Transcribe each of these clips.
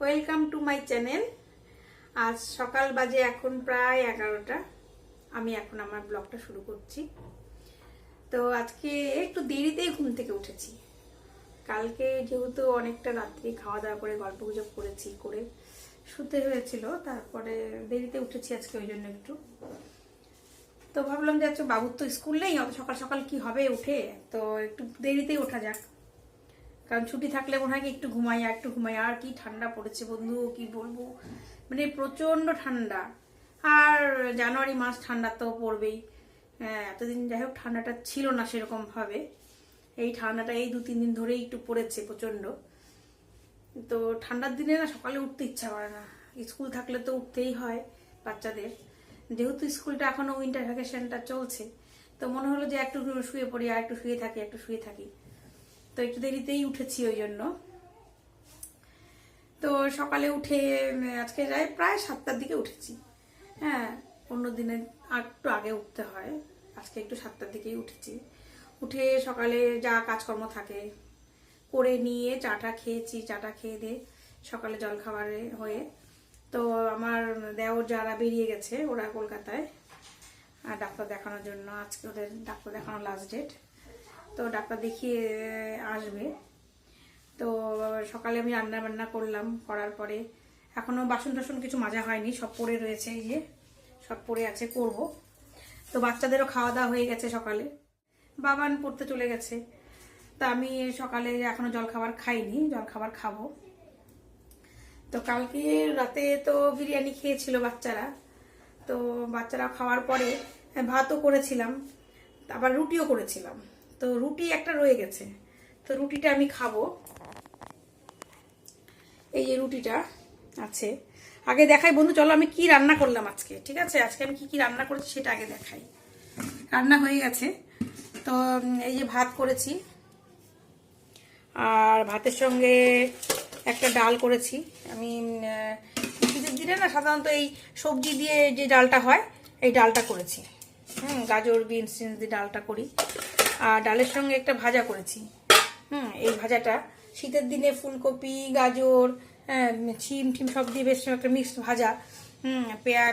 Welcome to my channel. আজ সকাল বাজে এখন প্রায় 11টা। আমি এখন আমার ব্লগটা শুরু করছি। তো আজকে একটু দেরিতেই ঘুম থেকে উঠেছি। কালকে যেহেতু অনেকটা রাত্রি খাওয়া দাওয়া করে গল্প গুজব করেছি, করে শুতে হয়েছিল, তারপরে দেরিতে উঠেছি আজকে, ওই জন্য একটু। তো ভাবলাম যে আচ্ছা বাবুর তো স্কুল নেই, অত সকাল সকাল কি হবে উঠে, তো একটু দেরিতেই ওঠা যাক। কারণ ছুটি থাকলে মনে হয় কি একটু ঘুমাই আর কি ঠান্ডা পড়েছে বন্ধু, কি বলবো, মানে প্রচন্ড ঠান্ডা। আর জানুয়ারি মাস ঠান্ডা তো পড়বেই। এতদিন যাই হোক ঠান্ডাটা ছিল না সেরকম ভাবে, এই ঠান্ডাটা এই 2-3 দিন ধরেই একটু পড়েছে প্রচন্ড। তো ঠান্ডার দিনে না সকালে উঠতে ইচ্ছা করে না, স্কুল থাকলে তো উঠতেই হয় বাচ্চাদের। যেহেতু স্কুলটা এখনো উইন্টার ভ্যাকেশনটা চলছে, তো মনে হলো যে একটু শুয়ে পড়ি, আর একটু শুয়ে থাকি। তো একটু দেরিতেই উঠেছি ওই জন্য। তো সকালে উঠে আজকে প্রায় 7টার দিকে উঠেছি। অন্য দিনে একটু আগে উঠতে হয়, আজকে একটু 7টার দিকেই উঠেছি। উঠে সকালে যা কাজকর্ম থাকে করে নিয়ে চাটা খেয়েছি, চাটা খেয়ে দিয়ে সকালে জলখাবারে হয়ে তো আমার দেওর যারা বেরিয়ে গেছে, ওরা কলকাতায় ডাক্তার দেখানোর জন্য। আজকে ওদের ডাক্তার দেখানো লাস্ট ডেট, তো ডাক্তার দেখিয়ে আসবে। তো সকালে আমি রান্না বান্না করলাম, করার পরে এখনো বাসন টাসন কিছু মাজা হয়নি, সব পড়ে রয়েছে, এই যে সব পড়ে আছে, করব। তো বাচ্চাদেরও খাওয়া দাওয়া হয়ে গেছে সকালে, বাবান পড়তে চলে গেছে। তা আমি সকালে এখনো জলখাবার খাইনি, জলখাবার খাবো। তো কালকে রাতে তো বিরিয়ানি খেয়েছিল বাচ্চারা, তো বাচ্চারা খাওয়ার পরে ভাতও করেছিলাম, আবার রুটিও করেছিলাম। তো রুটি একটা রয়ে গেছে, তো রুটিটা আমি খাবো। এই যে রুটিটা আছে, আগে দেখাই বন্ধু, চলো আমি কি রান্না করলাম আজকে। ঠিক আছে, আজকে আমি কি রান্না করেছি সেটা আগে দেখাই। রান্না হয়ে গেছে, তো এই যে ভাত করেছি, আর ভাতের সঙ্গে একটা ডাল করেছি। আমি শীতের দিনে না সাধারণত এই সবজি দিয়ে যে ডালটা হয়, এই ডালটা করেছি। গাজর বিনস দিয়ে ডালটা করি। আর ডালের সঙ্গে একটা ভাজা করেছি। এই ভাজাটা শীতের দিনে ফুলকপি, গাজর, ছিম ঠিম সব দিয়ে বেশ একটা মিক্সড ভাজা।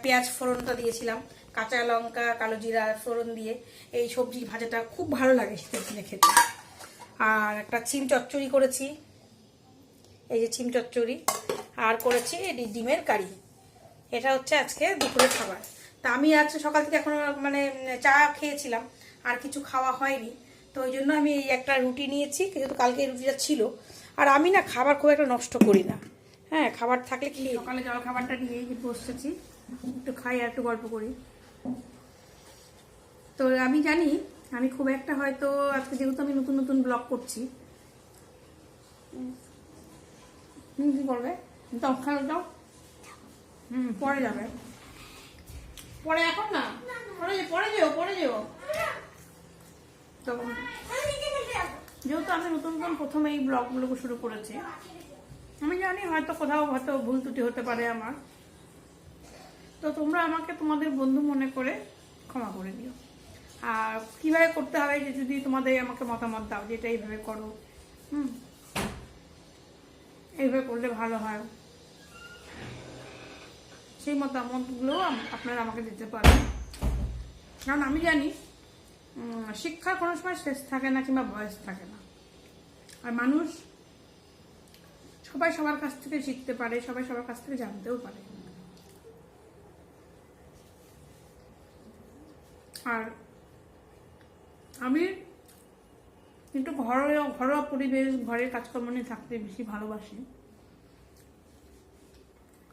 পেঁয়াজ ফোড়নটা দিয়েছিলাম, কাঁচা লঙ্কা, কালো জিরা ফোড়ন দিয়ে এই সবজির ভাজাটা খুব ভালো লাগে শীতের দিনে খেতে। আর একটা ছিম চচ্চড়ি করেছি, এই যে ছিম চচ্চড়ি, আর করেছি ডিমের কারি। এটা হচ্ছে আজকে দুপুরের খাবার। তা আমি আজকে সকাল থেকে এখনো মানে চা খেয়েছিলাম, আর কিছু খাওয়া হয়নি। তো ওই জন্য আমি এই একটা রুটি নিয়েছি, কিন্তু কালকে রুটিটা ছিল। আর আমি না খাবার খুব একটা নষ্ট করি না, খাবার থাকলে খেয়ে। সকালে জল খাবারটা নিয়ে বসেছি, একটু খাই আর একটু গল্প করি। তো আমি জানি আমি খুব একটা হয়তো আজকে, যেহেতু আমি নতুন নতুন ব্লগ করছি, কি করবে দাও, খাও দাও, পরে যাবে, পরে, এখন না, পরে যেও। তো যেহেতু আমি নতুন নতুন প্রথমে এই ব্লগগুলোকে শুরু করেছি, আমি জানি হয়তো কোথাও হয়তো ভুল ত্রুটি হতে পারে আমার। তো তোমরা আমাকে তোমাদের বন্ধু মনে করে ক্ষমা করে দিও। আর কিভাবে করতে হবে, যে যদি তোমাদের আমাকে মতামত দাও যে এটা এইভাবে করো, এইভাবে করলে ভালো হয়, সেই মতামতগুলো আপনারা আমাকে দিতে পারেন। কারণ আমি জানি শিক্ষার কোনো সময় শেষ থাকে না, কিংবা বয়স থাকে না। আর মানুষ সবাই সবার কাছ থেকে শিখতে পারে, সবাই সবার কাছ থেকে জানতেও পারে। আর আমি কিন্তু ঘরোয়া পরিবেশ, ঘরের কাজকর্ম নিয়ে থাকতে বেশি ভালোবাসি।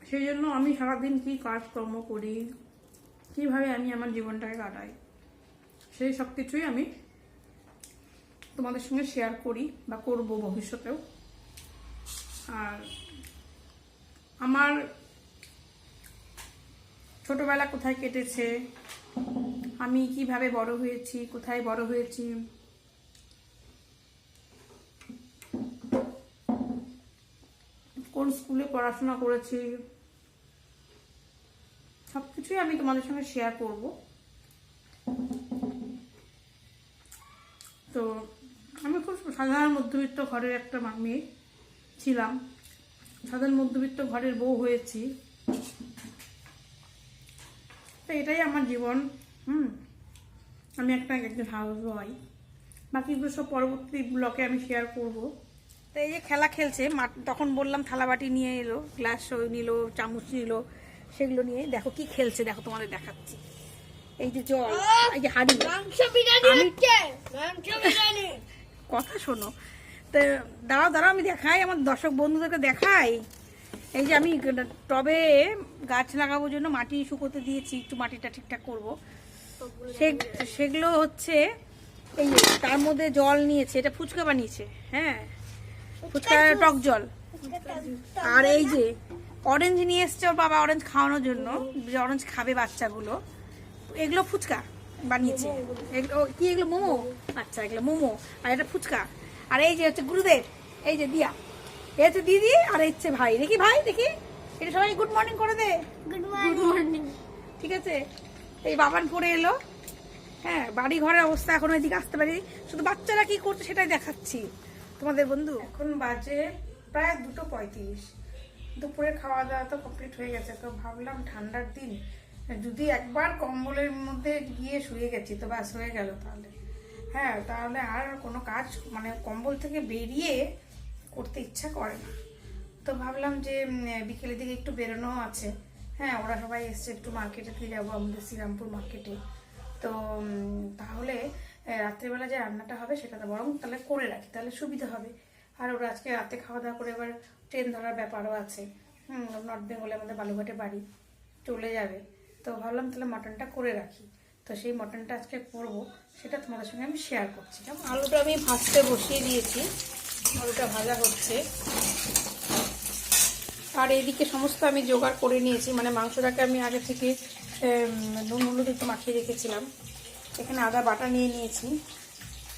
সেই জন্য আমি সারাদিন কি কাজকর্ম করি, কিভাবে আমি আমার জীবনটাকে কাটাই, সেই সব কিছুই আমি তোমাদের সঙ্গে শেয়ার করি বা করব ভবিষ্যতেও। আর আমার ছোটবেলা কোথায় কেটেছে, আমি কিভাবে বড় হয়েছি, কোথায় বড় হয়েছি, কোন স্কুলে পড়াশোনা করেছি, সবকিছুই আমি তোমাদের সঙ্গে শেয়ার করব। তো আমি খুব সাধারণ মধ্যবিত্ত ঘরের একটা মেয়ে ছিলাম, সাধারণ মধ্যবিত্ত ঘরের বউ হয়েছি, তো এটাই আমার জীবন। আমি একজন হাউস ওয়াইফ। বাকিগুলো সব পরবর্তী ব্লকে আমি শেয়ার করব। তো এই যে খেলা খেলছে, তখন বললাম থালাবাটি নিয়ে এলো, গ্লাস নিল, চামচ নিল, সেগুলো নিয়ে দেখো কি খেলছে, দেখো তোমাদের দেখাচ্ছি। এই যে জল, এই যে হাঁড়ি, কথা শোনো। তো দাঁড়াও আমি দেখাই, আমার দর্শক বন্ধুদেরকে দেখাই। এই যে আমি টবে গাছ লাগানোর জন্য মাটি শুকোতে দিয়েছি, একটু মাটিটা ঠিকঠাক করবো। সেগুলো হচ্ছে এই তার মধ্যে জল নিয়েছে, এটা ফুচকা বানিয়েছে। হ্যাঁ, ফুচকা টক জল। আর এই যে অরেঞ্জ নিয়ে এসছে ওর বাবা, অরেঞ্জ খাওয়ানোর জন্য, যে অরেঞ্জ খাবে বাচ্চাগুলো। এগুলো ফুচকা বানিয়েছে। এগুলো কি? এগুলো মোমো। আচ্ছা, এগুলো মোমো, আর এটা ফুচকা। আর এই যে হচ্ছে গুরুদেব, এই যে দিয়া, এই হচ্ছে দিদি, আর এই হচ্ছে ভাই। দেখি ভাই, দেখি এটা সবাই গুড মর্নিং করে দে। Good morning. ঠিক আছে, এই বাবান পড়ে এলো। হ্যাঁ, বাড়ি ঘরের অবস্থা এখন ওইদিকে আসতে পারি, শুধু বাচ্চারা কি করছে সেটাই দেখাচ্ছি তোমাদের বন্ধু। এখন বাজে প্রায় 2:35। দুপুরে খাওয়া দাওয়া তো কমপ্লিট হয়ে গেছে। তো ভাবলাম ঠান্ডার দিন যদি একবার কম্বলের মধ্যে গিয়ে শুয়ে গেছি তো ব্যাস হয়ে গেল তাহলে। হ্যাঁ, তাহলে আর কোনো কাজ মানে কম্বল থেকে বেরিয়ে করতে ইচ্ছা করে না। তো ভাবলাম যে বিকেলের দিকে একটু বেরোনো আছে। হ্যাঁ, ওরা সবাই এসছে, একটু মার্কেটে দিয়ে যাবো, আমাদের শ্রীরামপুর মার্কেটে। তো তাহলে রাত্রিবেলা যে রান্নাটা হবে সেটা তো বরং তাহলে করে রাখি, তাহলে সুবিধা হবে। আর ওরা আজকে রাতে খাওয়া দাওয়া করে এবার ট্রেন ধরার ব্যাপারও আছে। নর্থ বেঙ্গলে আমাদের বালুঘাটে বাড়ি, চলে যাবে। তো ভাবলাম তাহলে মটনটা করে রাখি। তো সেই মটনটা আজকে করবো, সেটা তোমাদের সঙ্গে আমি শেয়ার করছি। আলুটা আমি ভাজতে বসিয়ে দিয়েছি, আলুটা ভাজা হচ্ছে। আর এইদিকে সমস্ত আমি জোগাড় করে নিয়েছি, মানে মাংসটাকে আমি আগে থেকে নুন হলুদ একটু মাখিয়ে রেখেছিলাম। এখানে আদা বাটা নিয়ে নিয়েছি,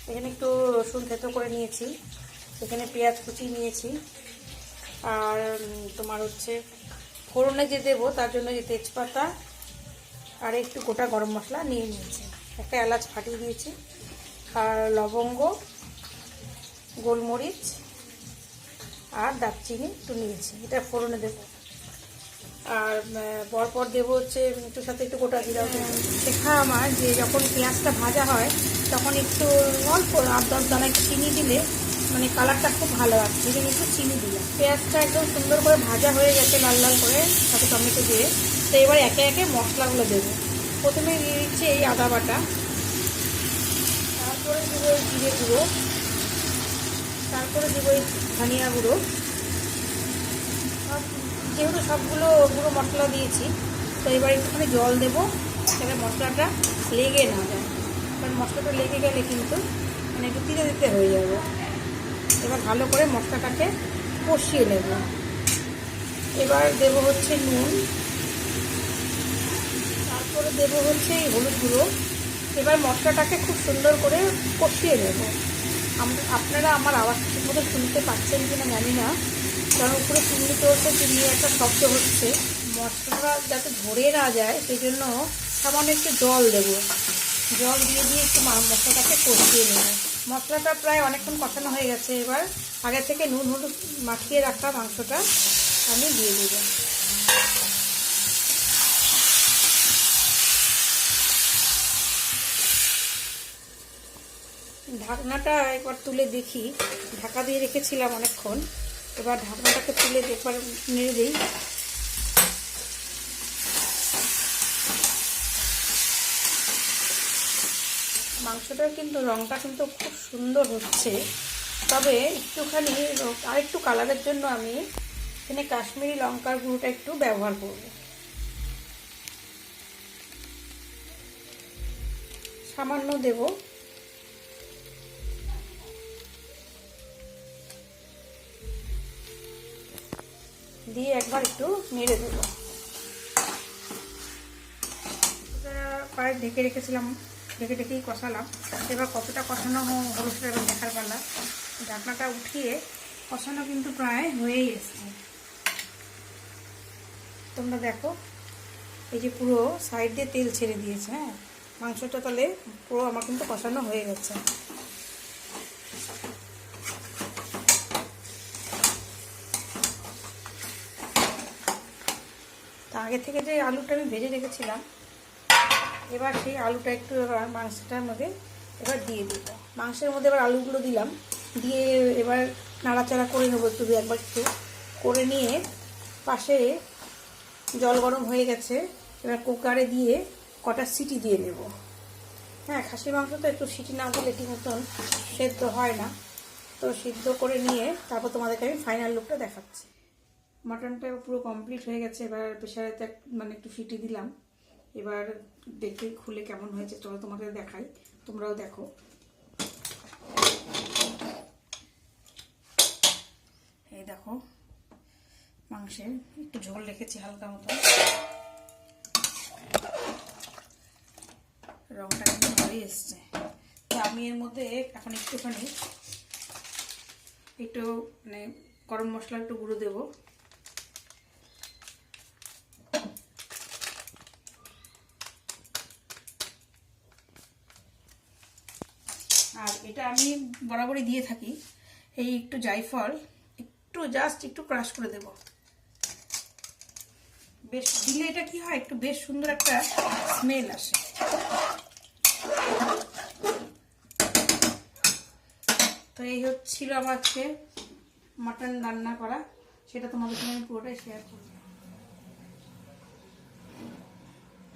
এখানে একটু রসুন থেতো করে নিয়েছি, এখানে পেঁয়াজ কুচি নিয়েছি। আর তোমার হচ্ছে ফোড়নে যে দেবো তার জন্য যে তেজপাতা আর একটু গোটা গরম মশলা নিয়ে নিয়েছি, একটা এলাচ ফাটিয়ে দিয়েছি, আর লবঙ্গ, গোলমরিচ আর দারচিনি একটু নিয়েছি, এটা ফোড়নে দেবো। আর পরপর দেবো হচ্ছে একটু সাথে একটু গোটা জিরা। শেখা আমার যে যখন পেঁয়াজটা ভাজা হয় তখন একটু অল্প 8-10 দানা একটু চিনি দিলে মানে কালারটা খুব ভালো আসছে, সেই জন্য একটু চিনি দিলাম। পেঁয়াজটা একদম সুন্দর করে ভাজা হয়ে গেছে লাল লাল করে, সাথে টমেটো দিয়ে। তো এবার একে একে মশলাগুলো দেবো। প্রথমে দিয়ে দিচ্ছি এই আদা বাটা, তারপরে দেবো এই জিরে গুঁড়ো, তারপরে দেবো এই ধনিয়া গুঁড়ো। যেহেতু সবগুলো গুঁড়ো মশলা দিয়েছি, তো এবার একটুখানি জল দেবো যাতে মশলাটা লেগে না যায়, কারণ মশলাটা লেগে গেলে কিন্তু মানে একটু দিতে দিতে হয়ে যাবে। এবার ভালো করে মশলাটাকে কষিয়ে নেব। এবার দেবো হচ্ছে নুন, তারপরে দেবো হচ্ছে এই হলুদ গুঁড়ো। এবার মশলাটাকে খুব সুন্দর করে কষিয়ে নেব। আপনারা আমার আওয়াজ ঠিক মতো শুনতে পাচ্ছেন কিনা জানি না, কারণ উপরে চিমনি চলছে, চিমনি একটা শব্দ হচ্ছে। মশলাটা যাতে ধরে না যায় সেই জন্য সামান্য একটু জল দেবো। জল দিয়ে দিয়ে একটু মশলাটাকে কষিয়ে নেব। মশলাটা প্রায় অনেকক্ষণ কষানো হয়ে গেছে। এবার আগে থেকে নুন হলুদ মাখিয়ে রাখা মাংসটা আমি দিয়ে দেব। ঢাকনাটা একবার তুলে দেখি, ঢাকা দিয়ে রেখেছিলাম অনেকক্ষণ। এবার ঢাকনাটাকে তুলে একবার নেড়ে দিই। মাংসটার কিন্তু রঙটা কিন্তু খুব সুন্দর হচ্ছে, তবে একটুখানি আরেকটু কালারের জন্য আমি এখানে কাশ্মীরি লঙ্কার গুঁড়োটা একটু ব্যবহার করব। সামান্য দেব। দিয়ে একবার একটু নেড়ে দেবো। প্রায় ঢেকে রেখেছিলাম, ঢেকে ঢেকেই কষালাম। এবার কতটা কষানো হলো সেটা এবার দেখার পালা। ঢাকনাটা উঠিয়ে কষানো কিন্তু প্রায় হয়েই এসছে। তোমরা দেখো, এই যে পুরো সাইড দিয়ে তেল ছেড়ে দিয়েছে। হ্যাঁ, মাংসটা তাহলে পুরো আমার কিন্তু কষানো হয়ে গেছে। আগে থেকে যে আলুটা আমি ভেজে রেখেছিলাম, এবার সেই আলুটা একটু এবার মাংসটার মধ্যে এবার দিয়ে দিব। মাংসের মধ্যে এবার আলুগুলো দিলাম, দিয়ে এবার নাড়াচাড়া করে নেবো একটু, একবার একটু করে নিয়ে পাশে জল গরম হয়ে গেছে, এবার কুকারে দিয়ে কটা সিটি দিয়ে নেব। হ্যাঁ, খাসির মাংস তো একটু সিটি না দিলে ঠিক মতন সেদ্ধ হয় না, তো সিদ্ধ করে নিয়ে তারপর তোমাদেরকে আমি ফাইনাল লুকটা দেখাচ্ছি। মাটনটা পুরো কমপ্লিট হয়ে গেছে, এবার প্রেশারেতে মানে একটু সিটি দিলাম, এবার দেখে খুলে কেমন হয়েছে চলো তোমাদের দেখাই, তোমরাও দেখো। এই দেখো, মাংসের একটু ঝোল রেখেছি হালকা মতো, রংটা কিন্তু ভালোই এসছে। তো আমি এর মধ্যে এখন একটুখানি একটু মানে গরম মশলা একটু গুঁড়ো দেবো, আর এটা আমি বরাবরই দিয়ে থাকি। এই একটু জায়ফল একটু জাস্ট একটু ক্রাশ করে দেব, বেশ দিলে এটা কি হয়, একটু বেশ সুন্দর একটা স্মেল আসে। তো এই হচ্ছিল আমার আজকে মাটন রান্না করা, সেটা তোমাদের সঙ্গে আমি পুরোটাই শেয়ার করব।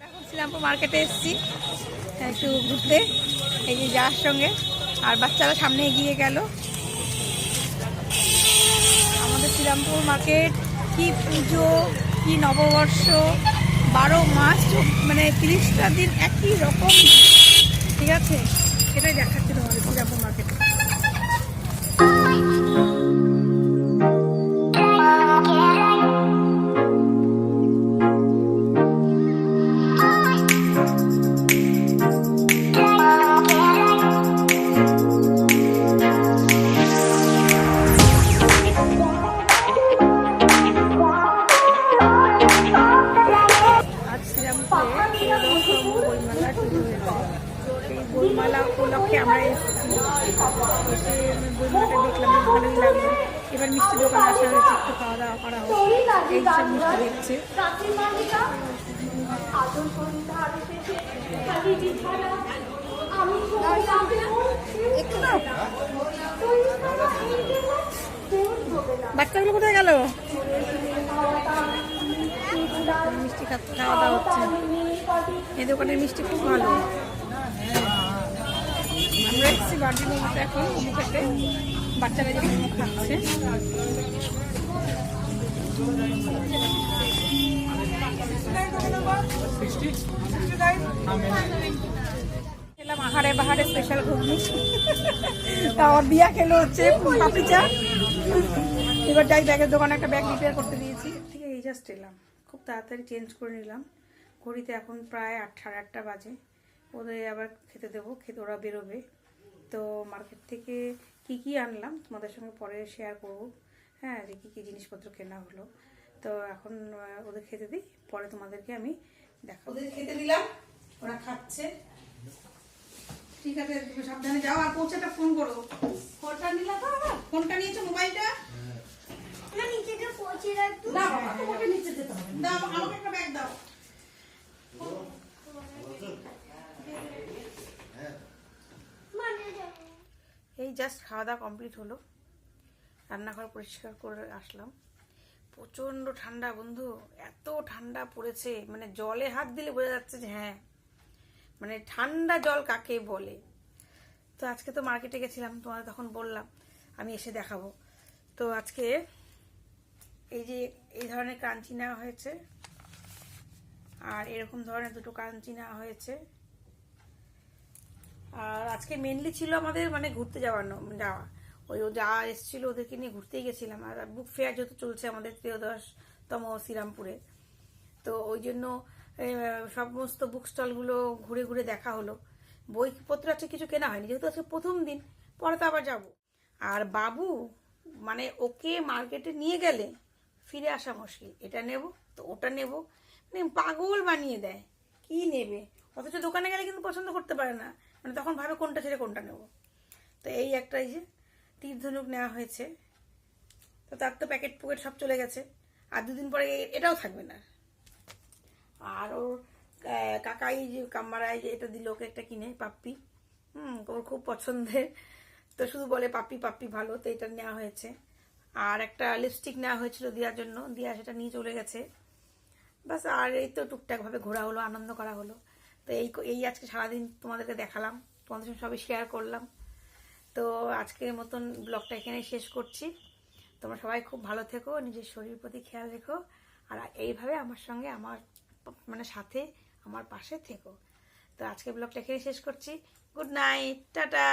এখন শ্রীরামপুর মার্কেটে এসেছি একটু ঘুরতে, এই যে যার সঙ্গে, আর বাচ্চারা সামনে এগিয়ে গেল। আমাদের শ্রীরামপুর মার্কেট কি পুজো কি নববর্ষ, 12 মাস মানে 30টা দিন একই রকম, ঠিক আছে, সেটাই দেখাচ্ছি তোমাদের শ্রীরামপুর মার্কেটে। বইমেলা উপলক্ষে আমরা এসেছি, এসে বইমেলাটা দেখলাম, ভালোই লাগলো। এবার মিষ্টি দোকানে আসা হয়েছে, একটু খাওয়া দাওয়া করা হচ্ছে, এই সব মিষ্টি দেখছে। বাচ্চাগুলো কোথায় গেল? মিষ্টি খাওয়া দাওয়া হচ্ছে, এই দোকানের মিষ্টি খুব ভালো। আমরা এসেছি বার্থডে মোমোতে, এখন মোমো খেতে, বাচ্চারা যে মোমো খাচ্ছে। খেলাম আহারে বাহারে স্পেশাল ঘুগনি, আমার বিয়া খেলো হচ্ছে পাপড়ি চা। এবার যাই ব্যাগের দোকানে একটা ব্যাগ রিপেয়ার করতে দিয়েছি, ঠিক আছে, এই জাস্ট এলাম, খুব তাড়াতাড়ি চেঞ্জ করে নিলাম। ঘড়িতে এখন প্রায় 8:30 বাজে, ওদের আবার খেতে দেবো, খেতে ওরা বেরোবে। তো মার্কেট থেকে কি কি আনলাম তোমাদের সঙ্গে পরে শেয়ার করবো, হ্যাঁ, যে কী কী জিনিসপত্র কেনা হলো। তো এখন ওদের খেতে দিই, পরে তোমাদেরকে আমি দেখাবো। ওদের খেতে দিলাম, ওরা খাচ্ছে, ঠিক আছে, তুমি সাবধানে যাও, আর পৌঁছাটা ফোন করো। ফোনটা নিলা তো? ফোনটা নিয়েছো, মোবাইলটা না নিচে যে পৌঁছে রাখতো, দাও আমাকে নিচে যেতে হবে, দাও আমাকে একটা ব্যাগ দাও। এই জাস্ট খাওয়া দাওয়া কমপ্লিট হলো, রান্নাঘর পরিষ্কার করে আসলাম। প্রচণ্ড ঠান্ডা বন্ধু, এত ঠান্ডা পড়েছে, মানে জলে হাত দিলে বোঝা যাচ্ছে যে হ্যাঁ, মানে ঠান্ডা জল কাকে বলে। তো আজকে তো মার্কেটে গেছিলাম, তোমাদের তখন বললাম আমি এসে দেখাবো। তো আজকে এই যে এই ধরনের কাঞ্চি নেওয়া হয়েছে, আর এরকম ধরনের দুটো কাঞ্চি নেওয়া হয়েছে। আর আজকে মেনলি ছিল আমাদের মানে ঘুরতে যাওয়া, ওই যা এসেছিল ওদেরকে নিয়ে ঘুরতেই গেছিলাম। আর বুক ফেয়ার যেহেতু চলছে আমাদের 13তম শ্রীরামপুরে, তো ওই জন্য সমস্ত বুক স্টলগুলো ঘুরে ঘুরে দেখা হলো। বইপত্র আছে কিছু কেনা হয়নি, যেহেতু আজকে প্রথম দিন, পরে তো আবার যাব। আর বাবু মানে ওকে মার্কেটে নিয়ে গেলে ফিরে আসা মুশকিল, এটা নেব তো ওটা নেব, মানে পাগল বানিয়ে দেয়, কি নেবে, অথচ দোকানে গেলে কিন্তু পছন্দ করতে পারে না, মানে তখন ভাবে কোনটা ছেড়ে কোনটা নেব। তো এই একটা এই যে তীর ধনুক নেওয়া হয়েছে, তো তার তো প্যাকেট সব চলে গেছে, আর 2 দিন পরে এটাও থাকবে না। আর ওর কাকাই যে কাম্মারাই যে এটা দিল ওকে একটা কিনে পাপ্পি, ওর খুব পছন্দের, তো শুধু বলে পাপ্পি পাপ্পি ভালো, তো এটা নেওয়া হয়েছে। আর একটা লিপস্টিক নেওয়া হয়েছিল দেওয়ার জন্য, দিয়া সেটা নিয়ে চলে গেছে। বাস, আর এই তো টুকটাকভাবে ঘোরা হলো, আনন্দ করা হলো। তো এই আজকে সারাদিন তোমাদেরকে দেখালাম, তোমাদের সঙ্গে সবই শেয়ার করলাম। তো আজকের মতন ব্লগটা এখানে শেষ করছি। তোমরা সবাই খুব ভালো থেকো, নিজের শরীরের প্রতি খেয়াল রেখো, আর এইভাবে আমার সঙ্গে আমার মানে সাথে আমার পাশে থেকো। তো আজকে ব্লগটা এখানে শেষ করছি। Good night, tata.